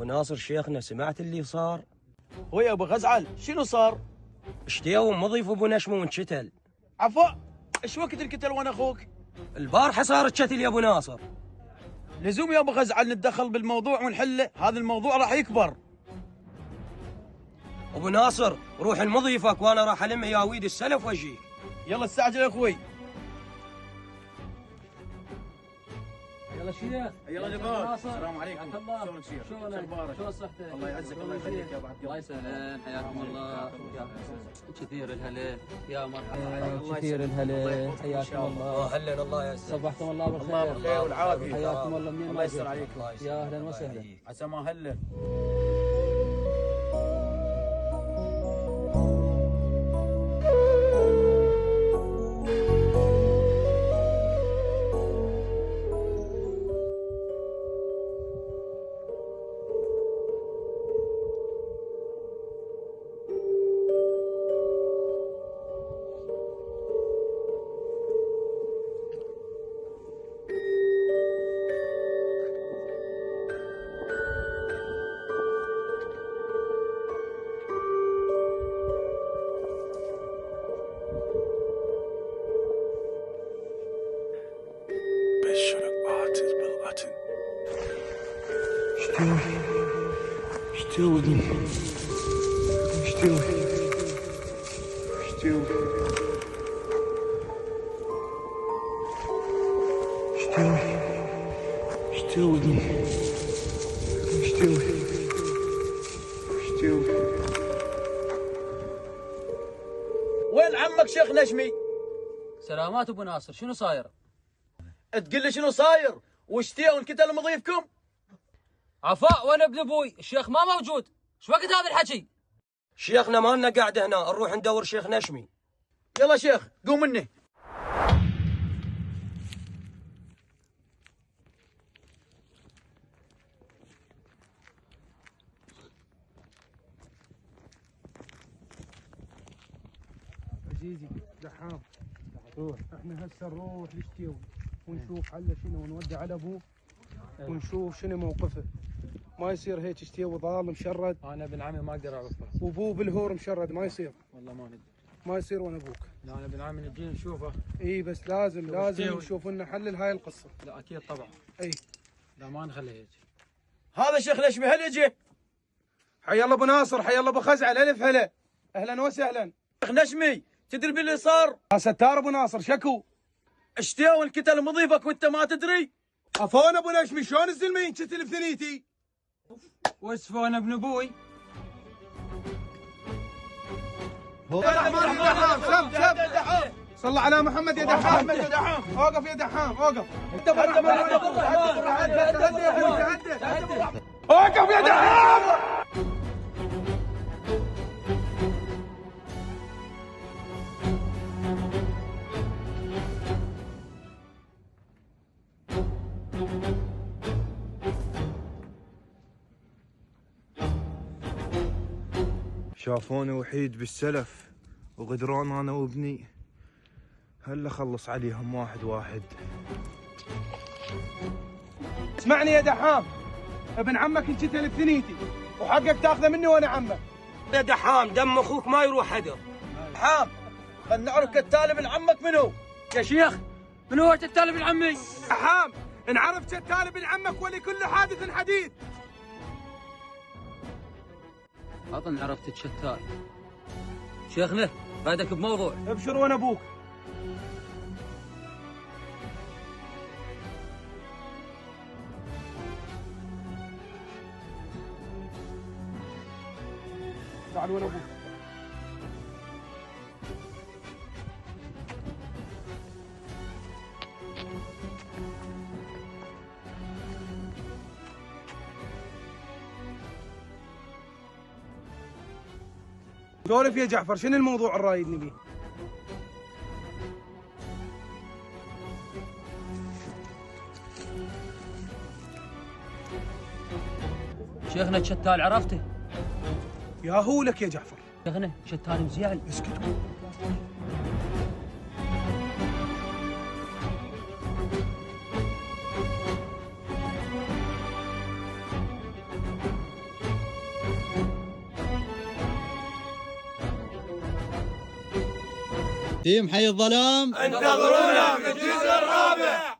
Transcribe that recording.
ابو ناصر شيخنا، سمعت اللي صار؟ هو يا ابو غزعل شنو صار؟ اشتيوا مضيف ابو نشمه وانشتل. عفوا، ايش وقت القتل وانا اخوك؟ البارحه صارت شتل يا ابو ناصر. لزوم يا ابو غزعل نتدخل بالموضوع ونحله، هذا الموضوع راح يكبر. ابو ناصر روح لمضيفك وانا راح الم ياويد السلف واجيك. يلا استعجل يا اخوي. يلا شيخ. يلا جماعه، السلام عليكم. شلونك شيخ؟ شلونك؟ شلون صحتك؟ الله يعزك، الله يخليك يا ابو عبد الله. الله يسلمك، حياكم الله. كثير الهلا، يا مرحبا. كثير الهلا، حياكم الله. اهلا، الله يسلمك. صبحتم الله بالخير. الله بالخير والعافيه. حياكم الله. منين الله يستر عليك. يا اهلا وسهلا. عسى ما هلا. وين عمك شيخ نجمي؟ سلامات ابو ناصر، شنو صاير؟ تقول لي شنو صاير؟ واشتيا وانقتل مضيفكم؟ عفاء، وانا ابن ابوي الشيخ ما موجود. ايش وقت هذا الحكي؟ شيخنا ما لنا قاعده هنا، نروح ندور شيخ نشمي. يلا شيخ قوم مني. عزيزي دحام، روح. احنا هسه نروح للشتيوي ونشوف حله شنو، ونودي على ابوه ونشوف شنو موقفه. ما يصير هيك شتيوي ضال مشرد. انا ابن عمي ما اقدر اعرفه. وابوه بالهور مشرد، ما يصير. والله ما ندري. ما يصير وانا ابوك. لا انا ابن عمي نجي نشوفه. اي بس لازم شتيوي. نشوف لنا حل لهاي القصه. لا اكيد طبعا. اي لا ما نخلي هيك. هذا شيخ نشمي هل يجي؟ حي الله ابو ناصر، حي الله ابو خزعل، الف هلا. اهلا وسهلا. شيخ نشمي تدري باللي صار؟ يا ستار ابو ناصر، شكو؟ اشتيا وانقتل مضيفك وانت ما تدري؟ عفوا ابو نشمي، شلون الزلمه ينشتل بثنيتي؟ واسفه انا ابن ابوي. صل على محمد يا دحام. اوقف يا دحام، اوقف. اوقف يا دحام. شافوني وحيد بالسلف وغدرون انا وابني، هلا خلص عليهم واحد واحد. اسمعني يا دحام، ابن عمك انشتل بثنيتي وحقك تاخذه مني وانا عمك. يا دحام دم اخوك ما يروح هدر. دحام خلنا نعرف كتال ابن عمك منو؟ يا شيخ من هو كتال ابن عمي؟ دحام انعرف كتال ابن عمك ولكل حادث حديث. اظن عرفت الشتال. شيخنا بعدك بموضوع. ابشر وانا ابوك. تعال وانا ابوك. سولف يا جعفر، شنو الموضوع الرايدني بيه؟ شيخنا الشتال عرفته؟ يا هو لك يا جعفر. شيخنا شتال مزيعل. اسكت. تيم حي الظلام انتظرونا في الجزء الرابع.